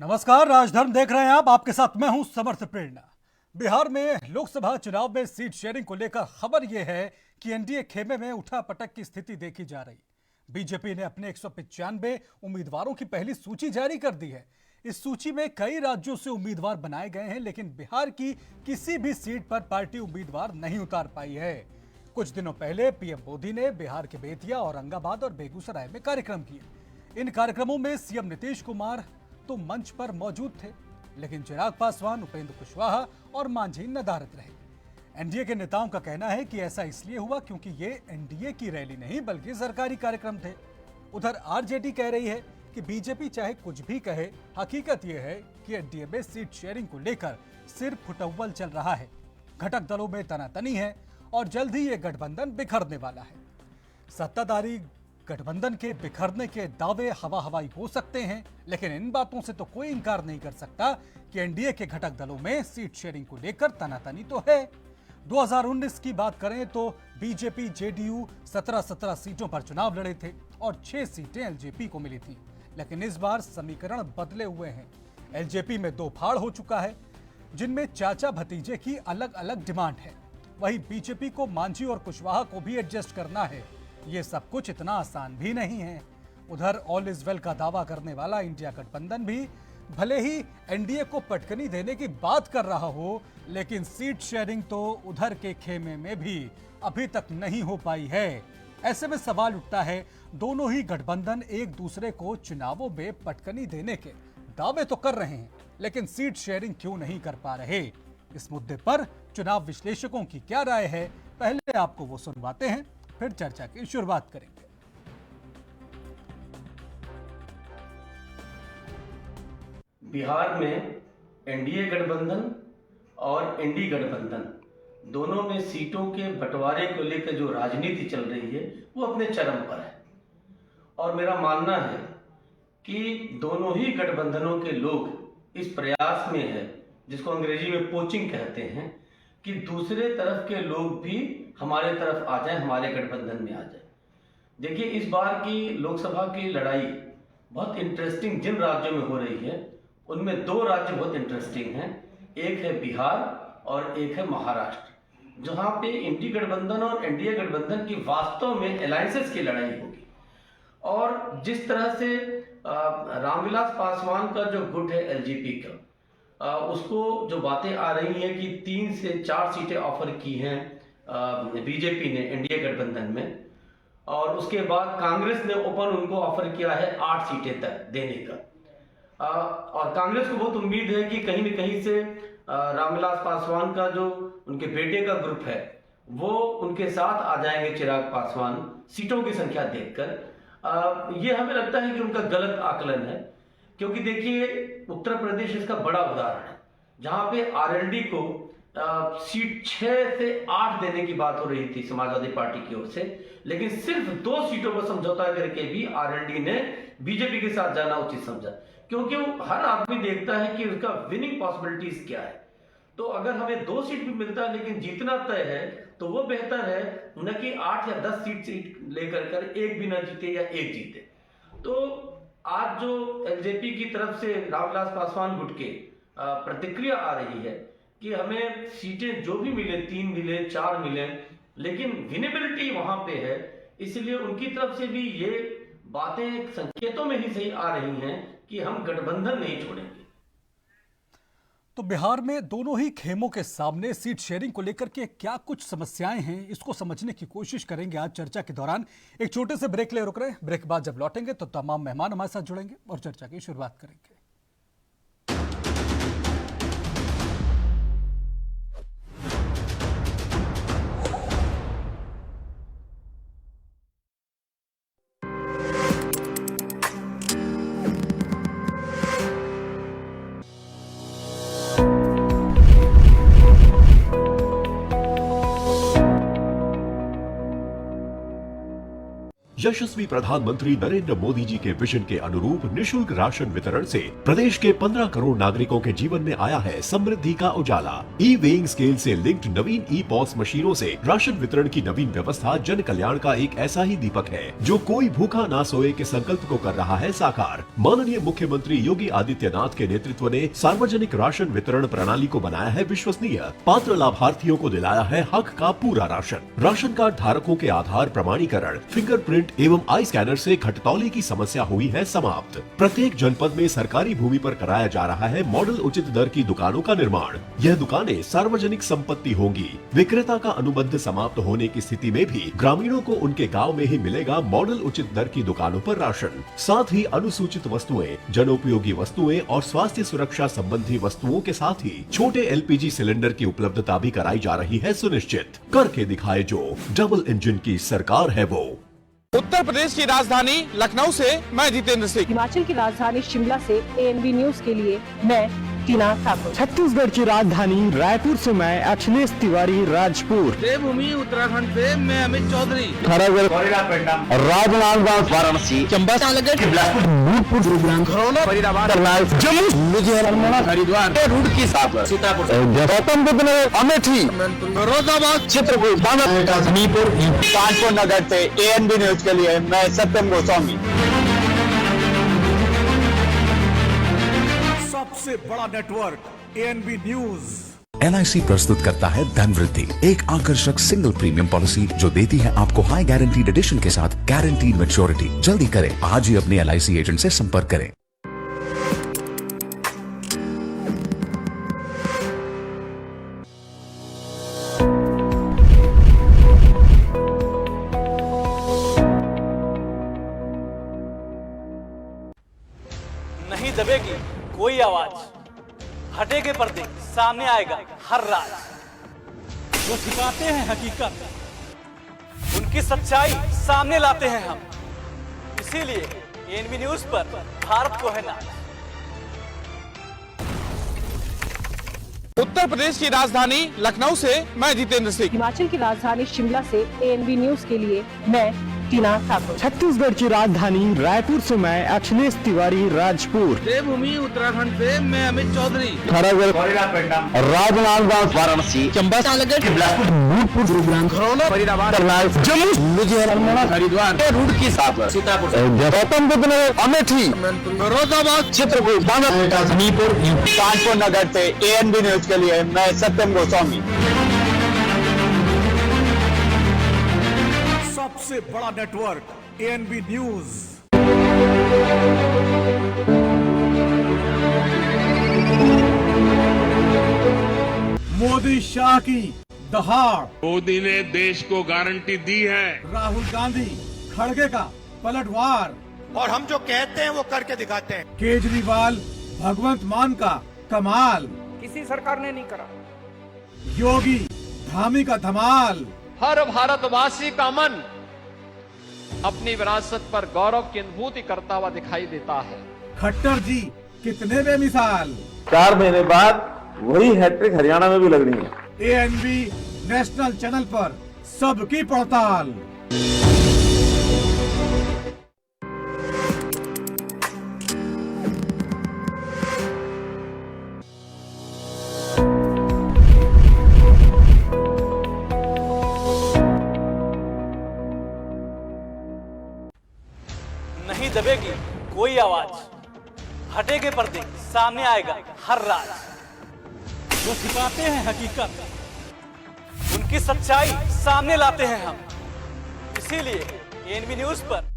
नमस्कार, राजधर्म देख रहे हैं आप। आपके साथ मैं हूं समर्थ प्रेरणा। बिहार में लोकसभा चुनाव में सीट शेयरिंग को लेकर खबर यह है कि एनडीए खेमे में उठापटक की स्थिति देखी जा रही। बीजेपी ने अपने 195 उम्मीदवारों की पहली सूची जारी कर दी है। इस सूची में कई राज्यों से उम्मीदवार बनाए गए हैं, लेकिन बिहार की किसी भी सीट पर पार्टी उम्मीदवार नहीं उतार पाई है। कुछ दिनों पहले पीएम मोदी ने बिहार के बेतिया, औरंगाबाद और बेगूसराय में कार्यक्रम किए। इन कार्यक्रमों में सीएम नीतीश कुमार तो मंच पर मौजूद थे, लेकिन चिराग पासवान, उपेंद्र कुशवाहा और मांझी नदारद रहे। एनडीए के नेताओं का कहना है कि ऐसा इसलिए हुआ क्योंकि ये एनडीए की रैली नहीं बल्कि सरकारी कार्यक्रम थे। उधर आरजेडी कह रही है कि बीजेपी चाहे कुछ भी कहे, हकीकत यह है कि एनडीए में सीट शेयरिंग को लेकर सिर्फ फुटअव्वल चल रहा है। घटक दलों में तनातनी है और जल्द ही ये गठबंधन बिखरने वाला है। सत्ताधारी गठबंधन के बिखरने के दावे हवा हवाई हो सकते हैं, लेकिन इन बातों से तो कोई इंकार नहीं कर सकता कि एनडीए के घटक दलों में सीट शेयरिंग को लेकर तनातनी तो है। 2019 की बात करें तो बीजेपी जेडीयू 17 सीटों पर चुनाव लड़े थे और 6 सीटें एलजेपी को मिली थी, लेकिन इस बार समीकरण बदले हुए हैं। एलजेपी में 2 फाड़ हो चुका है, जिनमें चाचा भतीजे की अलग अलग डिमांड है। वहीं बीजेपी को मांझी और कुशवाहा को भी एडजस्ट करना है। ये सब कुछ इतना आसान भी नहीं है। उधर ऑल इज वेल का दावा करने वाला इंडिया गठबंधन भी भले ही एनडीए को पटकनी देने की बात कर रहा हो, लेकिन सीट शेयरिंग तो उधर के खेमे में भी अभी तक नहीं हो पाई है। ऐसे में सवाल उठता है, दोनों ही गठबंधन एक दूसरे को चुनावों में पटकनी देने के दावे तो कर रहे हैं, लेकिन सीट शेयरिंग क्यों नहीं कर पा रहे। इस मुद्दे पर चुनाव विश्लेषकों की क्या राय है, पहले आपको वो सुनवाते हैं, फिर चर्चा की शुरुआत करेंगे। बिहार में एनडीए गठबंधन और एनडी गठबंधन दोनों में सीटों के बंटवारे को लेकर जो राजनीति चल रही है वो अपने चरम पर है। और मेरा मानना है कि दोनों ही गठबंधनों के लोग इस प्रयास में है, जिसको अंग्रेजी में पोचिंग कहते हैं, कि दूसरे तरफ के लोग भी हमारे तरफ आ जाएं, हमारे गठबंधन में आ जाएं। देखिए, इस बार की लोकसभा की लड़ाई बहुत इंटरेस्टिंग जिन राज्यों में हो रही है उनमें 2 राज्य बहुत इंटरेस्टिंग हैं। एक है बिहार और एक है महाराष्ट्र, जहां पे इंडी गठबंधन और एनडीए गठबंधन की वास्तव में अलायंसेस की लड़ाई होगी। और जिस तरह से रामविलास पासवान का जो गुट है एलजेपी का, उसको जो बातें आ रही हैं कि 3 से 4 सीटें ऑफर की हैं बीजेपी ने एनडीए गठबंधन में, और उसके बाद कांग्रेस ने ओपन उनको ऑफर किया है 8 सीटें तक देने का। और कांग्रेस को बहुत उम्मीद है कि कहीं न कहीं से रामविलास पासवान का जो उनके बेटे का ग्रुप है वो उनके साथ आ जाएंगे, चिराग पासवान, सीटों की संख्या देखकर। ये हमें लगता है कि उनका गलत आकलन है, क्योंकि देखिए उत्तर प्रदेश इसका बड़ा उदाहरण है, जहां पे आरएलडी को सीट 6 से 8 देने की बात हो रही थी समाजवादी पार्टी की ओर से, लेकिन सिर्फ 2 सीटों पर समझौता करके भी आरएलडी ने बीजेपी के साथ जाना उचित समझा, क्योंकि हर आदमी देखता है कि उसका विनिंग पॉसिबिलिटीज क्या है। तो अगर हमें 2 सीट भी मिलता है लेकिन जीतना तय है तो वो बेहतर है न कि 8 या 10 सीट लेकर कर एक भी ना जीते या एक जीते। तो आज जो एलजेपी की तरफ से रामविलास पासवान गुट के प्रतिक्रिया आ रही है कि हमें सीटें जो भी मिले, 3 मिले, 4 मिले, लेकिन विनेबिलिटी वहां पे है, इसलिए उनकी तरफ से भी ये बातें संकेतों में ही सही आ रही हैं कि हम गठबंधन नहीं छोड़ेंगे। तो बिहार में दोनों ही खेमों के सामने सीट शेयरिंग को लेकर के क्या कुछ समस्याएं हैं, इसको समझने की कोशिश करेंगे आज चर्चा के दौरान। एक छोटे से ब्रेक ले रुक रहे हैं, ब्रेक के बाद जब लौटेंगे तो तमाम मेहमान हमारे साथ जुड़ेंगे और चर्चा की शुरुआत करेंगे। यशस्वी प्रधानमंत्री नरेंद्र मोदी जी के विजन के अनुरूप निःशुल्क राशन वितरण से प्रदेश के 15 करोड़ नागरिकों के जीवन में आया है समृद्धि का उजाला। ई वेइंग स्केल से लिंक्ड नवीन ई पॉस मशीनों से राशन वितरण की नवीन व्यवस्था जन कल्याण का एक ऐसा ही दीपक है जो कोई भूखा ना सोए के संकल्प को कर रहा है साकार। माननीय मुख्यमंत्री योगी आदित्यनाथ के नेतृत्व ने सार्वजनिक राशन वितरण प्रणाली को बनाया है विश्वसनीय, पात्र लाभार्थियों को दिलाया है हक का पूरा राशन कार्ड धारकों के आधार प्रमाणीकरण, फिंगरप्रिंट एवं आई स्कैनर से घटतौली की समस्या हुई है समाप्त। प्रत्येक जनपद में सरकारी भूमि पर कराया जा रहा है मॉडल उचित दर की दुकानों का निर्माण। यह दुकानें सार्वजनिक संपत्ति होंगी। विक्रेता का अनुबंध समाप्त होने की स्थिति में भी ग्रामीणों को उनके गाँव में ही मिलेगा मॉडल उचित दर की दुकानों पर राशन। साथ ही अनुसूचित वस्तुएं, जनोपयोगी वस्तुएं और स्वास्थ्य सुरक्षा संबंधी वस्तुओं के साथ ही छोटे LPG सिलेंडर की उपलब्धता भी कराई जा रही है सुनिश्चित। करके दिखाए जो डबल इंजन की सरकार है वो। उत्तर प्रदेश की राजधानी लखनऊ से मैं जितेंद्र सिंह। हिमाचल की राजधानी शिमला से ANB न्यूज के लिए मैं टीना ठाकुर। छत्तीसगढ़ की राजधानी रायपुर से मैं अखिलेश तिवारी राजपुर। देवभूमि उत्तराखंड से मैं अमित चौधरी। राजनांदगांव वाराणसी चंबा भूतपूर्व गुरुग्राम फरीदाबाद जम्मू लुधियाना हरिद्वार रुड़की सीतापुर गौतम बुद्ध नगर अमेठी फिरोजाबाद चित्रकूट हमीरपुर कानपुर नगर से ANB न्यूज के लिए मैं सत्यम गोस्वामी। सबसे बड़ा नेटवर्क ANB न्यूज। LIC प्रस्तुत करता है धन वृद्धि, एक आकर्षक सिंगल प्रीमियम पॉलिसी जो देती है आपको हाई गारंटीड एडिशन के साथ गारंटीड मैच्योरिटी। जल्दी करें, आज ही अपने LIC एजेंट से संपर्क करें। नहीं दबेगी कोई आवाज, हटेगे पर्दे, सामने आएगा हर राज। जो छिपाते हैं हकीकत, उनकी सच्चाई सामने लाते हैं हम, इसीलिए ANB न्यूज पर भारत को है नाज। उत्तर प्रदेश की राजधानी लखनऊ से मैं जितेंद्र सिंह। हिमाचल की राजधानी शिमला से ANB न्यूज के लिए मैं टीना ठाकुर। छत्तीसगढ़ की राजधानी रायपुर से मैं अखिलेश तिवारी राजपुर। देवभूमि उत्तराखंड से मैं अमित चौधरी। राजनांदगांव वाराणसी चंबा भूतपूर्व गुरुग्राम फरीदाबाद जम्मू लुधियाना हरिद्वार रुड़की सीतापुर गौतम बुद्ध नगर अमेठी फिरोजाबाद चित्रकूट हमीरपुर कानपुर नगर से ANB न्यूज के लिए मैं सत्यम गोस्वामी। सबसे बड़ा network ANB news. Modi Shah की दहाड़। मोदी ने देश को गारंटी दी है। राहुल गांधी खड़गे का पलटवार। और हम जो कहते हैं वो करके दिखाते हैं। केजरीवाल भगवंत मान का कमाल। किसी सरकार ने नहीं करा। योगी धामी का धमाल। हर भारतवासी का मन अपनी विरासत पर गौरव की अनुभूति करता हुआ दिखाई देता है। खट्टर जी कितने बेमिसाल। 4 महीने बाद वही हैट्रिक हरियाणा में भी लग रही है। ANB नेशनल चैनल पर सबकी पड़ताल। नहीं दबेगी कोई आवाज, हटेगे पर्दे, सामने आएगा हर राज। जो छिपाते हैं हकीकत, उनकी सच्चाई सामने लाते हैं हम, इसीलिए ANB न्यूज पर।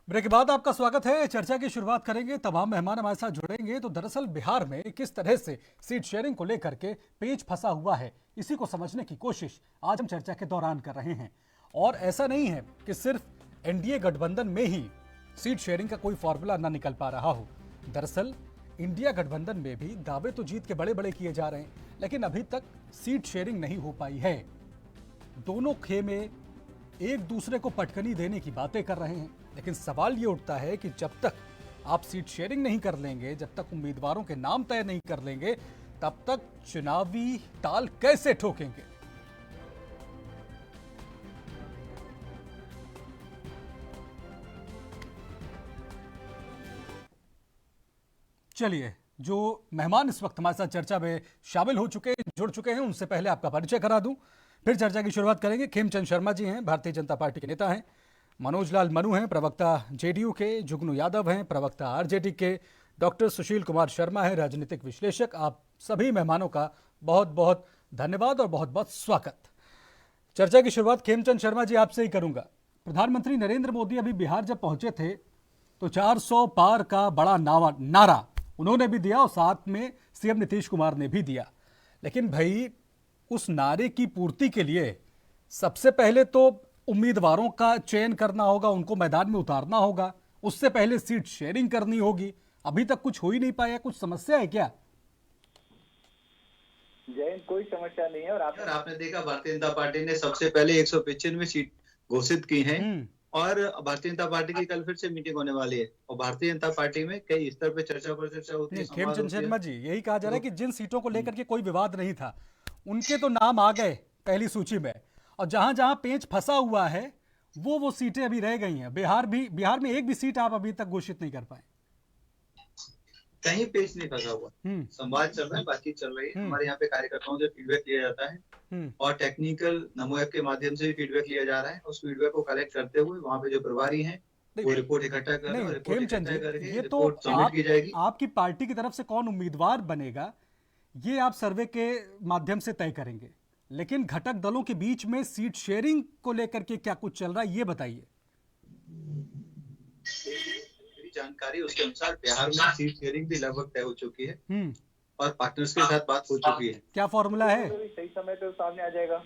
ब्रेक के बाद आपका स्वागत है। चर्चा की शुरुआत करेंगे। तमाम मेहमान हमारे साथ जुड़ेंगे। तो दरअसल बिहार में किस तरह से सीट शेयरिंग को लेकर के पेच फंसा हुआ है, इसी को समझने की कोशिश आज हम चर्चा के दौरान कर रहे हैं। और ऐसा नहीं है कि सिर्फ NDA गठबंधन में ही सीट शेयरिंग का कोई फॉर्मूला ना निकल पा रहा हो। दरअसल इंडिया गठबंधन में भी दावे तो जीत के बड़े बड़े किए जा रहे हैं, लेकिन अभी तक सीट शेयरिंग नहीं हो पाई है। दोनों खेमे एक दूसरे को पटकनी देने की बातें कर रहे हैं, लेकिन सवाल ये उठता है कि जब तक आप सीट शेयरिंग नहीं कर लेंगे, जब तक उम्मीदवारों के नाम तय नहीं कर लेंगे, तब तक चुनावी ताल कैसे ठोकेंगे? चलिए, जो मेहमान इस वक्त हमारे साथ चर्चा में शामिल हो चुके हैं, जुड़ चुके हैं, उनसे पहले आपका परिचय करा दूं, फिर चर्चा की शुरुआत करेंगे। खेमचंद शर्मा जी हैं, भारतीय जनता पार्टी के नेता हैं। मनोज लाल मनु हैं, प्रवक्ता जेडीयू के। जुगनू यादव हैं, प्रवक्ता आरजेडी के। डॉक्टर सुशील कुमार शर्मा है, राजनीतिक विश्लेषक। आप सभी मेहमानों का बहुत बहुत धन्यवाद और बहुत बहुत स्वागत। चर्चा की शुरुआत खेमचंद शर्मा जी आपसे ही करूंगा। प्रधानमंत्री नरेंद्र मोदी अभी बिहार जब पहुंचे थे तो 400 पार का बड़ा नारा उन्होंने भी दिया और साथ में सीएम नीतीश कुमार ने भी दिया। लेकिन भाई, उस नारे की पूर्ति के लिए सबसे पहले तो उम्मीदवारों का चयन करना होगा, उनको मैदान में उतारना होगा, उससे पहले सीट शेयरिंग करनी होगी। अभी तक कुछ हो ही नहीं पाया। कुछ समस्या है क्या? जैन, कोई समस्या नहीं है। और आपने देखा भारतीय जनता पार्टी ने सबसे पहले 195 सीट घोषित की हैं और भारतीय जनता पार्टी की कल फिर से मीटिंग होने वाली है और भारतीय जनता पार्टी में कई स्तर पे चर्चा पर चर्चा होती है। खेमचंद शर्मा जी, यही कहा जा रहा है कि जिन सीटों को लेकर के कोई विवाद नहीं था, उनके तो नाम आ गए पहली सूची में, और जहां जहां पेंच फंसा हुआ है वो सीटें अभी रह गई हैं। बिहार में एक भी सीट आप अभी तक घोषित नहीं कर पाए। कहीं पेच नहीं फंसा हुआ, संवाद चल रहा है, बातचीत चल रही है। हमारे यहाँ पे कार्यकर्ताओं से फीडबैक लिया जाता है और टेक्निकल नमो ऐप के माध्यम से भी फीडबैक लिया जा रहा है। उस फीडबैक को कलेक्ट करते हुए वहाँ पे जो प्रभारी हैं वो रिपोर्ट इकट्ठा कर रहे हैं। खेमचंद जी, ये तो आपकी पार्टी की तरफ से कौन उम्मीदवार बनेगा ये आप सर्वे के माध्यम से तय करेंगे, लेकिन घटक दलों के बीच में सीट शेयरिंग को लेकर के क्या कुछ चल रहा है, ये बताइए। जानकारी उसके अनुसार बिहार में सीट शेयरिंग भी लगभग तय हो चुकी है और पार्टनर्स के साथ बात हो चुकी है। क्या फॉर्मूला है? सही समय पे सामने आ जाएगा।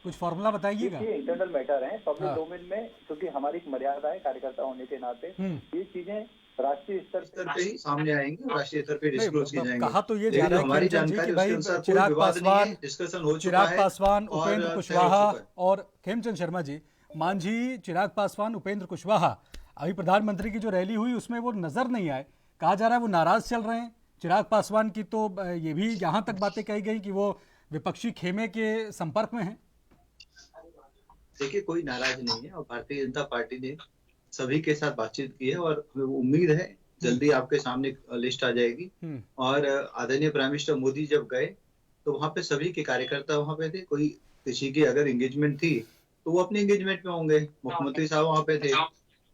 कुछ फॉर्मूला बताइएगा। इंटरनल मैटर है, पब्लिक डोमेन में, क्योंकि हमारी एक मर्यादा है कार्यकर्ता होने के नाते, ये चीजें राष्ट्रीय स्तर पे ही सामने आएंगी, राष्ट्रीय स्तर पे डिस्क्लोज की जाएंगी। कहा तो ये जा रहा है हमारी जानकारी कि भाई चिराग पासवान, उपेंद्र कुशवाहा और खेमचंद शर्मा जी, मांझी, चिराग पासवान, उपेंद्र कुशवाहा, अभी प्रधानमंत्री की जो रैली हुई उसमें वो नजर नहीं आए। कहा जा रहा है वो नाराज चल रहे हैं। चिराग पासवान की तो ये भी यहाँ तक बातें कही गई कि वो विपक्षी खेमे के संपर्क में हैं। देखिए, कोई नाराज नहीं है और भारतीय जनता पार्टी ने सभी के साथ बातचीत की है और उम्मीद है जल्दी आपके सामने लिस्ट आ जाएगी। और आदरणीय प्राइम मिनिस्टर मोदी जब गए तो वहाँ पे सभी के कार्यकर्ता वहाँ पे थे। कोई किसी की अगर एंगेजमेंट थी तो वो अपने एंगेजमेंट में होंगे। मुख्यमंत्री साहब वहाँ पे थे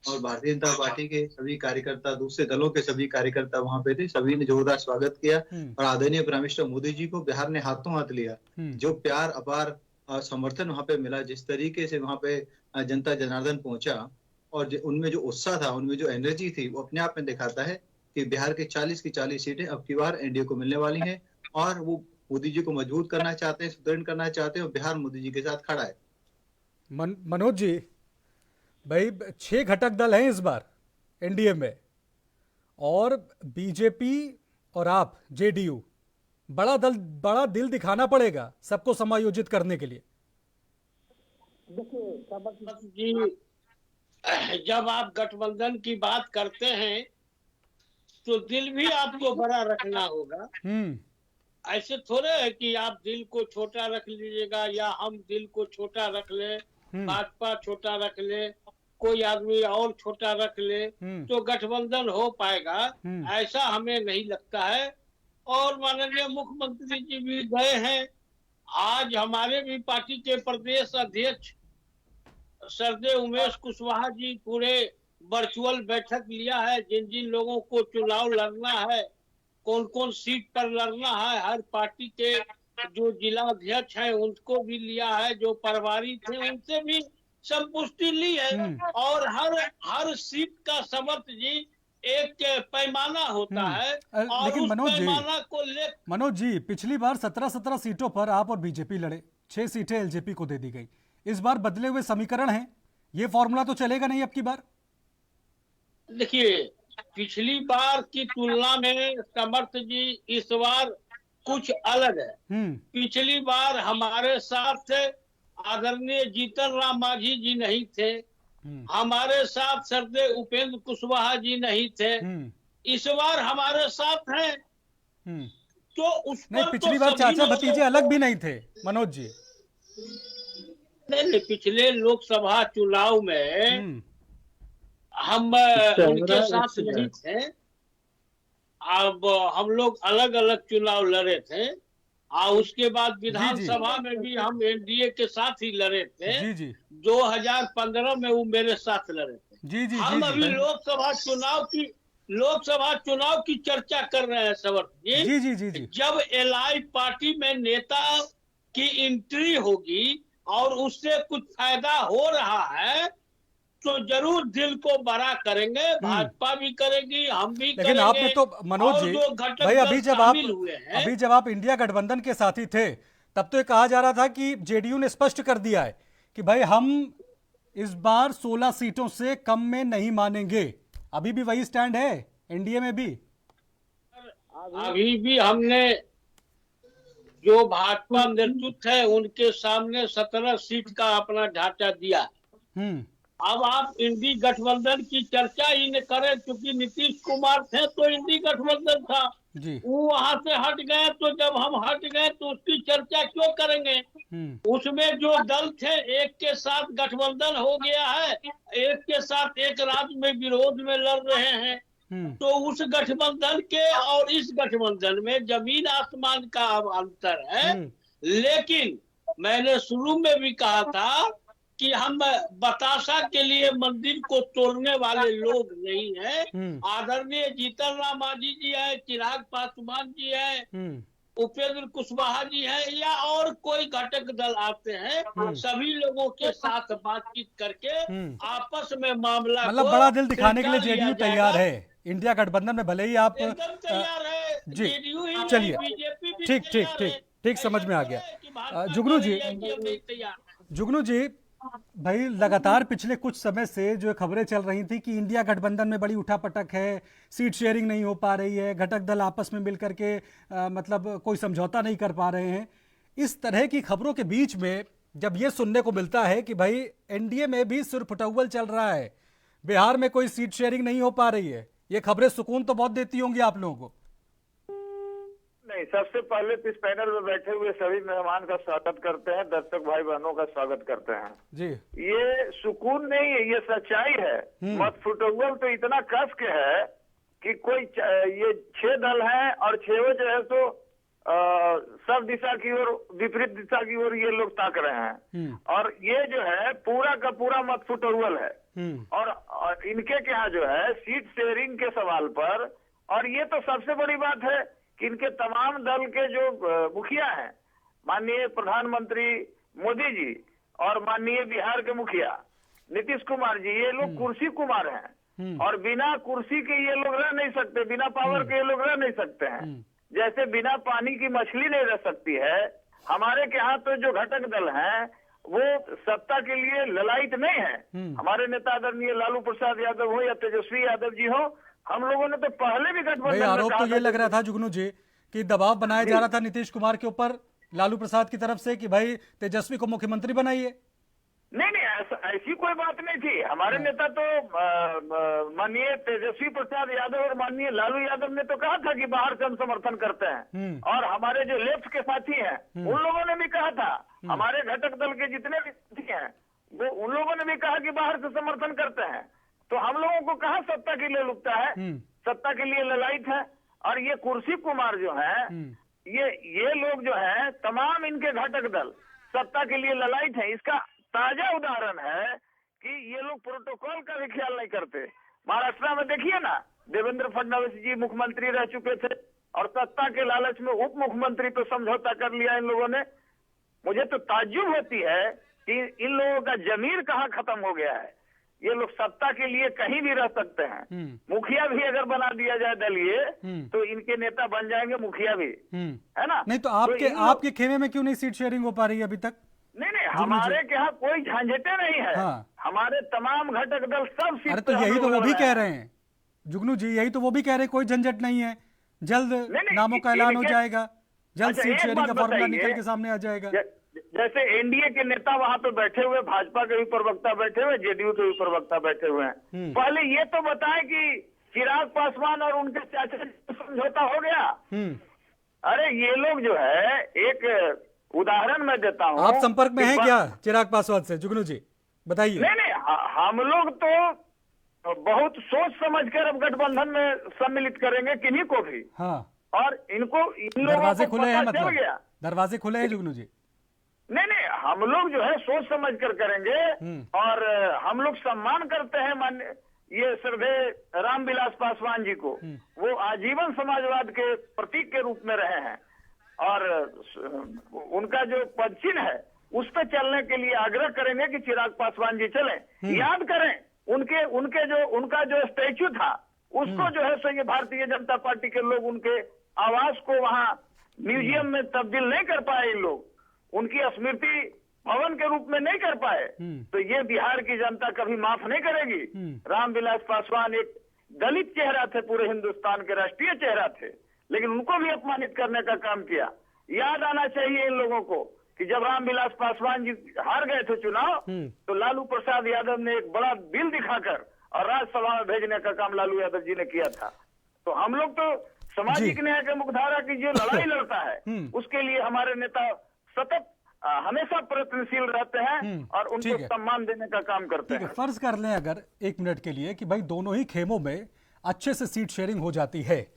और भारतीय जनता पार्टी के सभी कार्यकर्ता, दूसरे दलों के सभी कार्यकर्ता वहाँ पे थे। सभी ने जोरदार स्वागत किया और आदरणीय प्राइम मिनिस्टर मोदी जी को बिहार ने हाथों हाथ लिया। जो प्यार, अपार समर्थन वहाँ पे मिला, जिस तरीके से वहाँ पे जनता जनार्दन पहुंचा और उनमें जो उत्साह था, उनमें जो एनर्जी थी, वो अपने आप में दिखाता है कि बिहार के 40 की 40 सीटें अब की बार एनडीए को मिलने वाली हैं और वो मोदी जी को मजबूत करना चाहते हैं, सुदृढ़ करना चाहते हैं और बिहार मोदी जी के साथ खड़ा है। मनोज जी, भाई 6 घटक दल हैं इस बार एनडीए में और बीजेपी और आप जेडीयू, बड़ा दिल दिखाना पड़ेगा सबको समायोजित करने के लिए। देखिए जी, जब आप गठबंधन की बात करते हैं तो दिल भी आपको बड़ा रखना होगा। ऐसे थोड़े है कि आप दिल को छोटा रख लीजिएगा या हम दिल को छोटा रख ले, भाजपा छोटा रख ले, कोई आदमी और छोटा रख ले तो गठबंधन हो पाएगा, ऐसा हमें नहीं लगता है। और माननीय मुख्यमंत्री जी भी गए हैं। आज हमारे भी पार्टी के प्रदेश अध्यक्ष सरदे उमेश कुशवाहा जी पूरे वर्चुअल बैठक लिया है। जिन जिन लोगों को चुनाव लड़ना है, कौन कौन सीट पर लड़ना है, हर पार्टी के जो जिला अध्यक्ष हैं उनको भी लिया है, जो प्रभारी थे उनसे भी संपुष्टि ली है। और हर सीट का समर्थ जी एक पैमाना होता है। और लेकिन उस मनोज जी, पिछली बार 17 सीटों पर आप और बीजेपी लड़े, 6 सीटें एलजेपी को दे दी गई। इस बार बदले हुए समीकरण हैं, ये फॉर्मूला तो चलेगा नहीं अब की बार। देखिए, पिछली बार की तुलना में समर्थ जी इस बार कुछ अलग है। पिछली बार हमारे साथ आदरणीय जीतन राम मांझी जी नहीं थे, हमारे साथ सरदे उपेंद्र कुशवाहा जी नहीं थे, इस बार हमारे साथ हैं। तो उस नहीं, पर पिछली तो बार सभी चाचा लोगों भतीजे अलग भी नहीं थे मनोज जी। नहीं, पिछले लोकसभा चुनाव में हम उनके साथ नहीं थे। अब हम लोग अलग अलग चुनाव लड़े थे और उसके बाद विधानसभा में भी हम एनडीए के साथ ही लड़े थे। जी जी 2015 में वो मेरे साथ लड़े थे। जी जी हम जी, अभी जी। लोकसभा चुनाव की चर्चा कर रहे हैं समर्थ जी जी जी जी जब एलआई पार्टी में नेता की एंट्री होगी और उससे कुछ फायदा हो रहा है तो जरूर दिल को बड़ा करेंगे, भाजपा भी करेगी, हम भी करेंगे। लेकिन आपने तो मनोज जी भाई अभी जब आप इंडिया गठबंधन के साथी थे तब तो ये कहा जा रहा था कि जेडीयू ने स्पष्ट कर दिया है कि भाई हम इस बार 16 सीटों से कम में नहीं मानेंगे। अभी भी वही स्टैंड है एनडीए में भी? अभी भी हमने जो भाजपा नेतृत्व है उनके सामने 17 सीट का अपना ढांचा दिया। अब आप इंडी गठबंधन की चर्चा ही न करें क्योंकि नीतीश कुमार थे तो इंडी गठबंधन था जी। वो वहां से हट गए तो जब हम हट गए तो उसकी चर्चा क्यों करेंगे? उसमें जो दल थे एक के साथ गठबंधन हो गया है, एक के साथ एक राज्य में विरोध में लड़ रहे हैं तो उस गठबंधन के और इस गठबंधन में जमीन आसमान का अब अंतर है। लेकिन मैंने शुरू में भी कहा था कि हम बताशा के लिए मंदिर को तोड़ने वाले लोग नहीं हैं। आदरणीय जीतन राम मांझी जी है, चिराग पासवान जी है, उपेंद्र कुशवाहा जी है या और कोई घटक दल आते हैं, सभी लोगों के साथ बातचीत करके आपस में मामला मतलब बड़ा दिल दिखाने के लिए जेडीयू तैयार है इंडिया गठबंधन में, भले ही आप तैयार है जी। जेडीयू ही चलिए बीजेपी भी ठीक ठीक ठीक ठीक समझ में आ गया। जुगनू जी भाई लगातार पिछले कुछ समय से जो खबरें चल रही थी कि इंडिया गठबंधन में बड़ी उठापटक है, सीट शेयरिंग नहीं हो पा रही है, घटक दल आपस में मिलकर के मतलब कोई समझौता नहीं कर पा रहे हैं। इस तरह की खबरों के बीच में जब ये सुनने को मिलता है कि भाई एनडीए में भी सुरफुटौल चल रहा है, बिहार में कोई सीट शेयरिंग नहीं हो पा रही है, ये खबरें सुकून तो बहुत देती होंगी आप लोगों को। नहीं, सबसे पहले इस पैनल में बैठे हुए सभी मेहमान का स्वागत करते हैं, दर्शक भाई बहनों का स्वागत करते हैं जी। ये सुकून नहीं है, ये सच्चाई है। मत फुटबॉल तो इतना कस के है कि कोई ये 6 दल हैं और 6 जो है तो सब दिशा की ओर, विपरीत दिशा की ओर ये लोग ताक रहे हैं और ये जो है पूरा का पूरा मत फुटबॉल है। और इनके यहाँ जो है सीट शेयरिंग के सवाल पर, और ये तो सबसे बड़ी बात है कि इनके तमाम दल के जो मुखिया हैं, माननीय प्रधानमंत्री मोदी जी और माननीय बिहार के मुखिया नीतीश कुमार जी, ये लोग कुर्सी कुमार हैं और बिना कुर्सी के ये लोग रह नहीं सकते, बिना पावर के ये लोग रह नहीं सकते हैं। जैसे बिना पानी की मछली नहीं रह सकती है, हमारे के यहाँ तो जो घटक दल हैं वो सत्ता के लिए ललायित नहीं है। हमारे नेता आदरणीय लालू प्रसाद यादव हो या तेजस्वी यादव जी हो, हम लोगों ने तो पहले भी गठबंधन में आरोप तो ये लग रहा था जुगनू जी कि दबाव बनाया जा रहा था नीतीश कुमार के ऊपर लालू प्रसाद की तरफ से कि भाई तेजस्वी को मुख्यमंत्री बनाइए। नहीं, ऐसी कोई बात नहीं थी। हमारे नेता तो माननीय तेजस्वी प्रसाद यादव और माननीय लालू यादव ने तो कहा था कि बाहर से हम समर्थन करते हैं, और हमारे जो लेफ्ट के साथी हैं उन लोगों ने भी कहा था, हमारे घटक दल के जितने भी साथी हैं वो उन लोगों ने भी कहा कि बाहर से समर्थन करते हैं। तो हम लोगों को कहाँ सत्ता के लिए लुकता है, सत्ता के लिए ललायित है। और ये कुर्सी कुमार जो है, ये लोग जो है तमाम इनके घटक दल सत्ता के लिए ललायित है। इसका ताजा उदाहरण है कि ये लोग प्रोटोकॉल का भी ख्याल नहीं करते। महाराष्ट्र में देखिए ना, देवेंद्र फडणवीस जी मुख्यमंत्री रह चुके थे और सत्ता के लालच में उप मुख्यमंत्री पे समझौता कर लिया इन लोगों ने। मुझे तो ताज्जुब होती है कि इन लोगों का जमीर कहाँ खत्म हो गया है। ये लोग सत्ता के लिए कहीं भी रह सकते हैं, मुखिया भी अगर बना दिया जाए दलीय तो इनके नेता बन जाएंगे मुखिया भी, है ना। नहीं तो आपके खेमे में क्यों नहीं सीट शेयरिंग हो पा रही है अभी तक? नहीं, हमारे के यहाँ कोई झंझटे नहीं है। हमारे तमाम घटक दल सब सीट। अरे तो यही तो वो भी कह रहे हैं जुगनू जी, यही तो वो भी कह रहे हैं कोई झंझट नहीं है, जल्द नामों का ऐलान हो जाएगा, जल्द सीट शेयरिंग का फॉर्मूला निकल के सामने आ जाएगा। जैसे एनडीए के नेता वहां पे बैठे हुए, भाजपा के भी प्रवक्ता बैठे हुए, जेडीयू के भी प्रवक्ता बैठे हुए हैं, पहले ये तो बताएं कि चिराग पासवान और उनके चाचा समझौता हो गया। अरे ये लोग जो है, एक उदाहरण मैं देता हूँ। आप संपर्क में हैं क्या चिराग पासवान से? जुगनू जी बताइए। नहीं, हम लोग तो बहुत सोच समझकर अब गठबंधन में सम्मिलित करेंगे किन्हीं को भी। हाँ। और इन लोगों दरवाजे को खुले हैं, पता चल मतलब गया। दरवाजे खुले हैं जुगनू जी? नहीं, हम लोग जो है सोच समझ कर करेंगे। और हम लोग सम्मान करते हैं मान्य ये श्रद्धेय रामविलास पासवान जी को। वो आजीवन समाजवाद के प्रतीक के रूप में रहे हैं और उनका जो पदचिन्ह है उस पर चलने के लिए आग्रह करेंगे कि चिराग पासवान जी चलें। याद करें उनका जो स्टैच्यू था उसको जो है सो ये भारतीय जनता पार्टी के लोग उनके आवास को वहां म्यूजियम में तब्दील नहीं कर पाए। इन लोग उनकी स्मृति भवन के रूप में नहीं कर पाए। तो ये बिहार की जनता कभी माफ नहीं करेगी। रामविलास पासवान एक दलित चेहरा थे, पूरे हिंदुस्तान के राष्ट्रीय चेहरा थे, लेकिन उनको भी अपमानित करने का काम किया। याद आना चाहिए इन लोगों को कि जब रामविलास पासवान जी हार गए थे चुनाव तो लालू प्रसाद यादव ने एक बड़ा बिल दिखाकर और राज्यसभा में भेजने का काम लालू यादव जी ने किया था। तो हम लोग तो सामाजिक न्याय के मुख्यधारा की जो लड़ाई लड़ता है उसके लिए हमारे नेता सतत हमेशा प्रयत्नशील रहते हैं और उनको सम्मान देने का काम करते हैं। फर्ज कर लें अगर एक मिनट के लिए कि भाई दोनों ही खेमों में अच्छे से सीट शेयरिंग हो जाती है,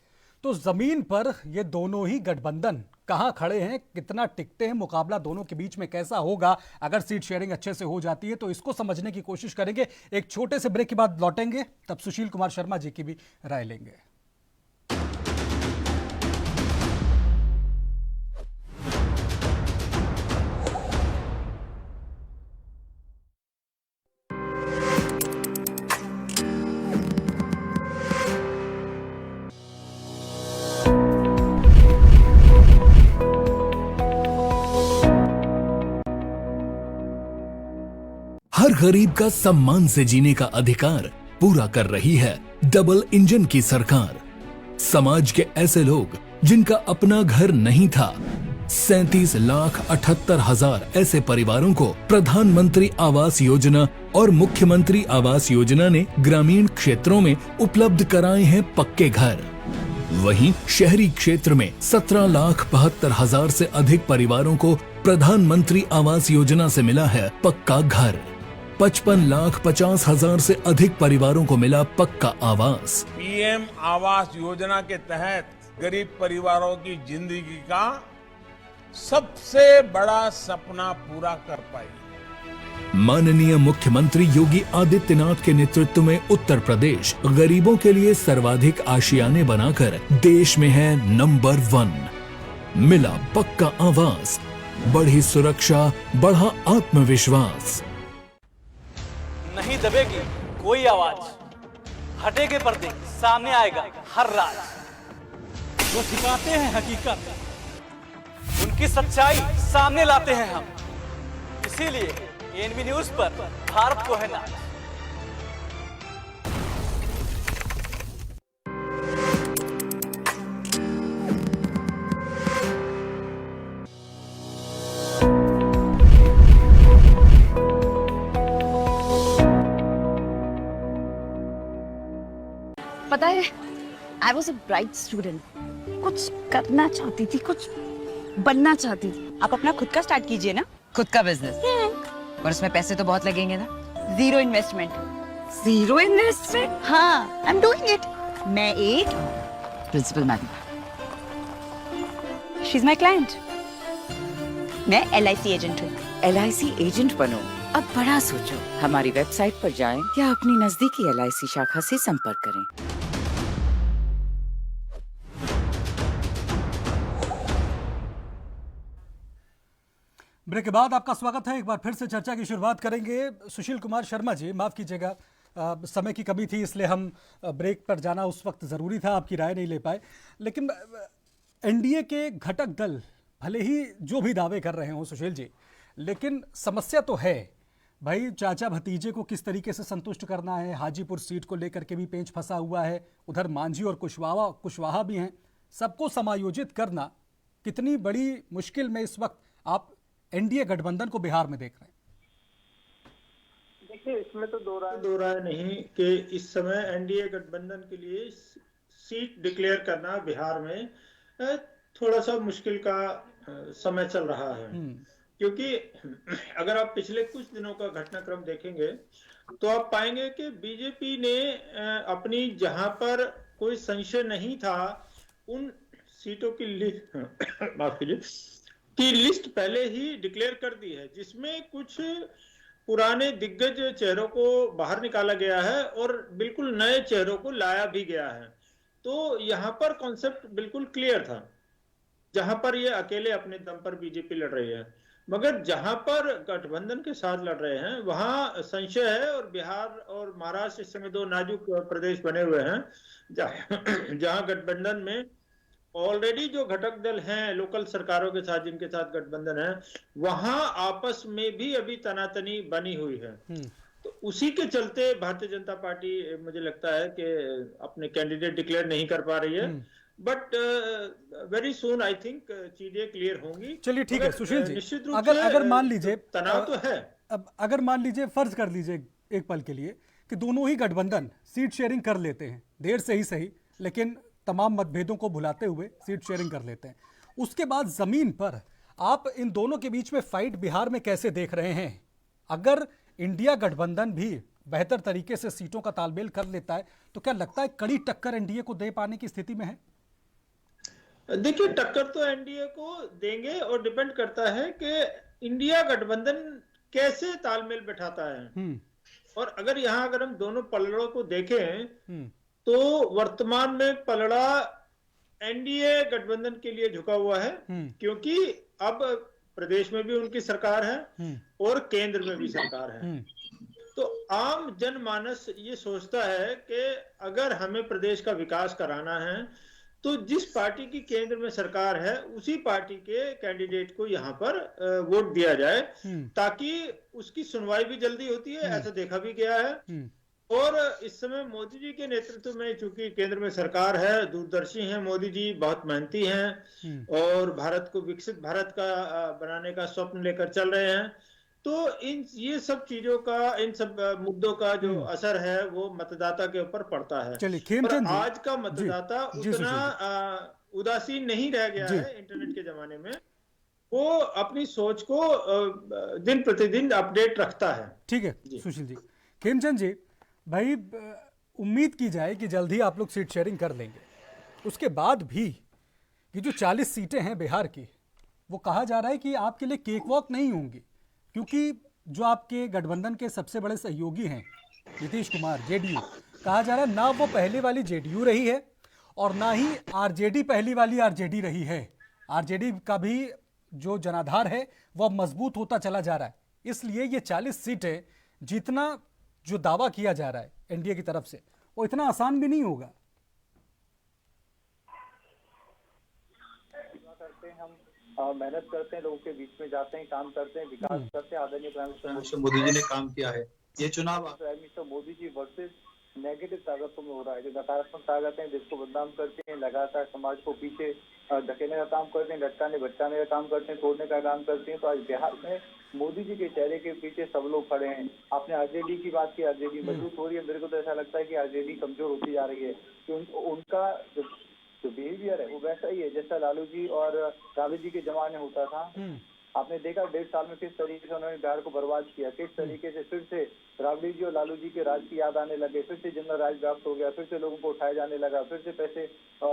तो जमीन पर ये दोनों ही गठबंधन कहां खड़े हैं, कितना टिकते हैं, मुकाबला दोनों के बीच में कैसा होगा अगर सीट शेयरिंग अच्छे से हो जाती है, तो इसको समझने की कोशिश करेंगे। एक छोटे से ब्रेक के बाद लौटेंगे, तब सुशील कुमार शर्मा जी की भी राय लेंगे। हर गरीब का सम्मान से जीने का अधिकार पूरा कर रही है डबल इंजन की सरकार। समाज के ऐसे लोग जिनका अपना घर नहीं था, 37,78,000 ऐसे परिवारों को प्रधानमंत्री आवास योजना और मुख्यमंत्री आवास योजना ने ग्रामीण क्षेत्रों में उपलब्ध कराए हैं पक्के घर। वहीं शहरी क्षेत्र में 17,72,000 से अधिक परिवारों को प्रधानमंत्री आवास योजना से मिला है पक्का घर। 55,50,000 से अधिक परिवारों को मिला पक्का आवास। पीएम आवास योजना के तहत गरीब परिवारों की जिंदगी का सबसे बड़ा सपना पूरा कर पाई। माननीय मुख्यमंत्री योगी आदित्यनाथ के नेतृत्व में उत्तर प्रदेश गरीबों के लिए सर्वाधिक आशियाने बनाकर देश में है नंबर 1। मिला पक्का आवास, बढ़ी सुरक्षा, बढ़ा आत्मविश्वास। नहीं दबेगी कोई आवाज, हटेगे पर्दे, सामने आएगा हर राज। जो छिपाते हैं हकीकत, उनकी सच्चाई सामने लाते हैं हम। इसीलिए एएनबी न्यूज पर भारत को है नाज। पता है, I was a bright student. कुछ करना चाहती थी, कुछ बनना चाहती थी। आप अपना खुद का स्टार्ट कीजिए ना, खुद का बिजनेस। और उसमें पैसे तो बहुत लगेंगे ना। Zero investment. Zero investment? हाँ, आई एम डूइंग इट। मैं एक principal madam, she is my client. मैं LIC एजेंट हूँ। LIC एजेंट बनो, अब बड़ा सोचो। हमारी वेबसाइट पर जाएं या अपनी नजदीकी LIC शाखा से संपर्क करें। ब्रेक के बाद आपका स्वागत है। एक बार फिर से चर्चा की शुरुआत करेंगे। सुशील कुमार शर्मा जी, माफ कीजिएगा, समय की कमी थी इसलिए हम ब्रेक पर जाना उस वक्त ज़रूरी था, आपकी राय नहीं ले पाए। लेकिन एनडीए के घटक दल भले ही जो भी दावे कर रहे हों सुशील जी, लेकिन समस्या तो है भाई। चाचा भतीजे को किस तरीके से संतुष्ट करना है, हाजीपुर सीट को लेकर के भी पेंच फंसा हुआ है, उधर मांझी और कुशवाहा भी हैं। सबको समायोजित करना कितनी बड़ी मुश्किल में इस वक्त आप एनडीए गठबंधन को बिहार में देख रहे हैं? देखिए, इसमें तो दो राय नहीं कि इस समय एनडीए गठबंधन के लिए सीट डिक्लेयर करना बिहार में थोड़ा सा मुश्किल का समय चल रहा है, क्योंकि अगर आप पिछले कुछ दिनों का घटनाक्रम देखेंगे तो आप पाएंगे कि बीजेपी ने अपनी जहां पर कोई संशय नहीं था उन सीटों की लिस्ट माफ कीजिए की लिस्ट पहले ही डिक्लेयर कर दी है, जिसमें कुछ पुराने दिग्गज चेहरों को बाहर निकाला गया है और बिल्कुल नए चेहरों को लाया भी गया है। तो यहाँ पर कॉन्सेप्ट बिल्कुल क्लियर था, जहां पर ये अकेले अपने दम पर बीजेपी लड़ रही है, मगर जहां पर गठबंधन के साथ लड़ रहे हैं वहां संशय है। और बिहार और महाराष्ट्र इस समय दो नाजुक प्रदेश बने हुए हैं जहां गठबंधन में ऑलरेडी जो घटक दल हैं लोकल सरकारों के साथ जिनके साथ गठबंधन है, वहां आपस में भी अभी तनातनी बनी हुई है। तो उसी के चलते भारतीय जनता पार्टी मुझे लगता है कि अपने कैंडिडेट डिक्लेयर नहीं कर पा रही है, but very soon I think चीजें क्लियर होंगी। चलिए ठीक है सुशील जी, निश्चित रूप अगर मान लीजिए तनाव तो है, अब अगर मान लीजिए फर्ज कर लीजिए एक पल के लिए कि दोनों ही गठबंधन सीट शेयरिंग कर लेते हैं, देर से ही सही लेकिन तमाम मतभेदों को भुलाते हुए सीट शेयरिंग कर लेते हैं, उसके बाद जमीन पर आप इन दोनों के बीच में फाइट बिहार में कैसे देख रहे हैं? अगर इंडिया गठबंधन भी बेहतर तरीके से सीटों का तालमेल कर लेता है तो क्या लगता है कड़ी टक्कर एनडीए को दे पाने की स्थिति में है? देखिए, टक्कर तो एनडीए को देंगे और डिपेंड करता है कि इंडिया गठबंधन कैसे तालमेल बैठाता है। और अगर हम दोनों पलड़ों को देखें तो वर्तमान में पलड़ा एनडीए गठबंधन के लिए झुका हुआ है, क्योंकि अब प्रदेश में भी उनकी सरकार है और केंद्र में भी सरकार है। तो आम जनमानस ये सोचता है कि अगर हमें प्रदेश का विकास कराना है तो जिस पार्टी की केंद्र में सरकार है उसी पार्टी के कैंडिडेट को यहाँ पर वोट दिया जाए, ताकि उसकी सुनवाई भी जल्दी होती है। ऐसा देखा भी गया है। और इस समय मोदी जी के नेतृत्व में चूंकि केंद्र में सरकार है, दूरदर्शी हैं मोदी जी, बहुत मेहनती हैं और भारत को विकसित भारत का बनाने का स्वप्न लेकर चल रहे हैं। तो ये सब चीजों का, इन सब मुद्दों का जो असर है वो मतदाता के ऊपर पड़ता है। चलिए खेमचंद जी, आज का मतदाता उतना उदासीन नहीं रह गया है इंटरनेट के जमाने में, वो अपनी सोच को दिन प्रतिदिन अपडेट रखता है। ठीक है सुशील जी। खेमचंद जी भाई, उम्मीद की जाए कि जल्द ही आप लोग सीट शेयरिंग कर लेंगे, उसके बाद भी ये जो 40 सीटें हैं बिहार की, वो कहा जा रहा है कि आपके लिए केक वॉक नहीं होंगी, क्योंकि जो आपके गठबंधन के सबसे बड़े सहयोगी हैं नीतीश कुमार, जेडीयू, कहा जा रहा है ना वो पहले वाली जेडीयू रही है और ना ही आरजेडी पहली वाली आरजेडी रही है। आरजेडी का भी जो जनाधार है वो अब मजबूत होता चला जा रहा है। इसलिए ये 40 सीटें जीतना जो दावा किया जा रहा है एनडीए की तरफ से, वो इतना आसान भी नहीं होगा। हम मेहनत करते हैं, लोगों के बीच में जाते हैं, काम करते हैं, विकास करते हैं। आदरणीय प्राइम मिनिस्टर मोदी जी ने काम किया है। ये चुनाव prime minister Modi ji versus negative ताकतों में हो रहा है। जो नकारात्मक ताकतें हैं, देश को बदनाम करते हैं, लगातार समाज को पीछे धकेलने का काम करते हैं, लटकाने भटकाने का काम करते हैं, तोड़ने का काम करते हैं। तो आज बिहार में मोदी जी के चेहरे के पीछे सब लोग खड़े हैं। आपने आरजेडी की बात की, आरजेडी मजबूत हो रही है। मेरे को तो ऐसा लगता है कि आरजेडी कमजोर होती जा रही है, क्योंकि उनका जो बिहेवियर है वो वैसा ही है जैसा लालू जी और राबड़ी जी के जमाने होता था। आपने देखा 1.5 साल में किस तरीके से उन्होंने बिहार को बर्बाद किया, किस तरीके से फिर से राबड़ी जी और लालू जी के राज की याद आने लगे, फिर से जनरल राज प्राप्त हो गया, फिर से लोगों को उठाया जाने लगा, फिर से पैसे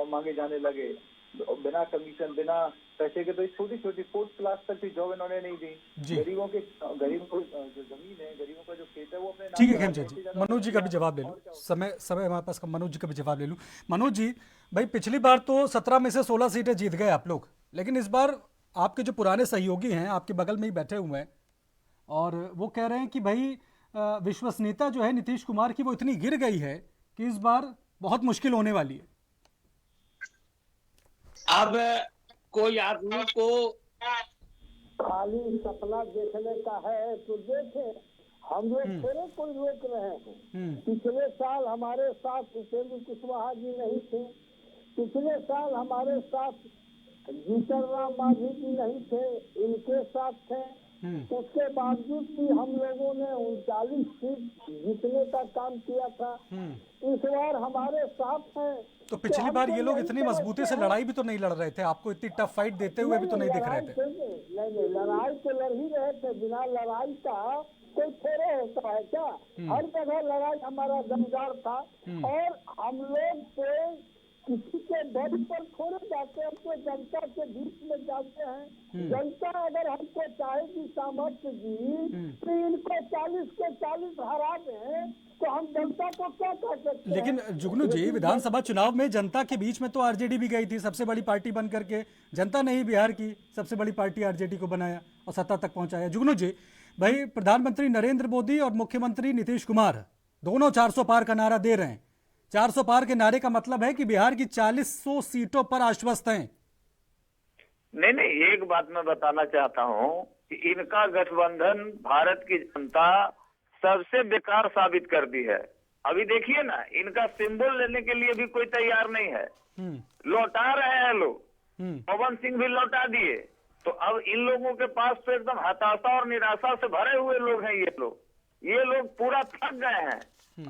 मांगे जाने लगे, बिना कमीशन बिना पैसे के। तो छोटी छोटी 4th क्लास तक की जॉब इन्होंने नहीं दी। गरीबों को जो जमीन है, गरीबों का जो खेत है वो अपने। ठीक है खेमचंद जी, मनोज जी का भी जवाब ले लूँ, समय हमारे पास, मनोज जी का भी जवाब ले लूँ। मनोज जी भाई, पिछली बार तो 17 में से 16 सीटें जीत गए आप लोग, लेकिन इस बार आपके जो पुराने सहयोगी हैं आपके बगल में ही बैठे हुए हैं और वो कह रहे हैं कि भाई विश्वसनीयता जो है नीतीश कुमार की वो इतनी गिर गई है कि इस बार बहुत मुश्किल होने वाली है। अब कोई आदमी को खाली सपना देखने का है तो देखे, हम लोग थोड़े कोई रोक रहे हैं। पिछले साल हमारे साथ उपेंद्र कुशवाहा जी नहीं थे, पिछले साल हमारे साथ जीतन राम मांझी जी नहीं थे, इनके साथ थे। उसके बावजूद भी हम लोगों ने 39 सीट जीतने का काम किया था। इस बार हमारे साथ हैं। तो पिछली बार ये लोग इतनी मजबूती से लड़ाई भी तो नहीं लड़ रहे थे, आपको इतनी टफ फाइट देते हुए भी तो नहीं दिख रहे थे। नहीं, लड़ाई तो लड़ ही रहे थे। बिना लड़ाई का कोई थोड़े होता है क्या? हर जगह लड़ाई हमारा दमदार था और हम लोग तो किसी के दर पर थोड़े जाते हैं, तो जनता के बीच में जाते हैं। जनता अगर हमको चाहेगी सामर्थ्य जी तो इनको 40 के 40 हरा दें तो हम जनता को क्या कह सकते हैं? लेकिन जुगनू जी, विधानसभा चुनाव में जनता के बीच में तो आरजेडी भी गई थी सबसे बड़ी पार्टी बन करके। जनता ने ही बिहार की सबसे बड़ी पार्टी आरजेडी को बनाया और सत्ता तक पहुंचाया। जुगनू जी भाई, प्रधानमंत्री नरेंद्र मोदी और मुख्यमंत्री नीतीश कुमार दोनों 400 पार का नारा दे रहे हैं। 400 पार के नारे का मतलब है कि बिहार की 40 सीटों पर आश्वस्त हैं। नहीं, एक बात मैं बताना चाहता हूँ कि इनका गठबंधन भारत की जनता सबसे बेकार साबित कर दी है। अभी देखिए ना, इनका सिंबल लेने के लिए भी कोई तैयार नहीं है। लौटा रहे हैं लोग, पवन सिंह भी लौटा दिए। तो अब इन लोगों के पास तो एकदम हताशा और निराशा से भरे हुए लोग हैं। ये लोग पूरा थक गए हैं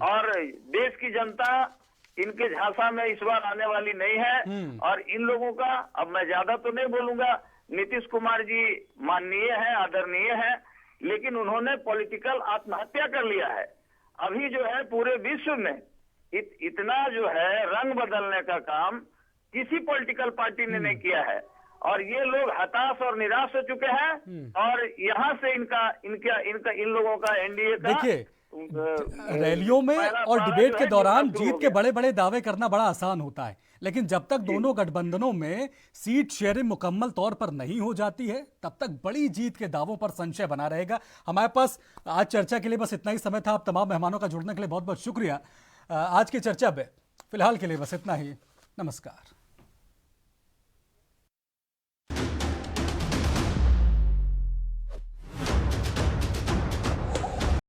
और देश की जनता इनके झांसा में इस बार आने वाली नहीं है। और इन लोगों का, अब मैं ज्यादा तो नहीं बोलूंगा, नीतीश कुमार जी माननीय है, आदरणीय है, लेकिन उन्होंने पॉलिटिकल आत्महत्या कर लिया है। अभी जो है पूरे विश्व में इतना जो है रंग बदलने का काम किसी पॉलिटिकल पार्टी ने नहीं किया है और ये लोग हताश और निराश हो चुके हैं। और यहाँ से इन लोगों का एनडीए का, देखिए, रैलियों में और डिबेट के दौरान जीत के बड़े बड़े दावे करना बड़ा आसान होता है, लेकिन जब तक दोनों गठबंधनों में सीट शेयरिंग मुकम्मल तौर पर नहीं हो जाती है तब तक बड़ी जीत के दावों पर संशय बना रहेगा। हमारे पास आज चर्चा के लिए बस इतना ही समय था। आप तमाम मेहमानों का जुड़ने के लिए बहुत बहुत शुक्रिया। आज की चर्चा में फिलहाल के लिए बस इतना ही। नमस्कार।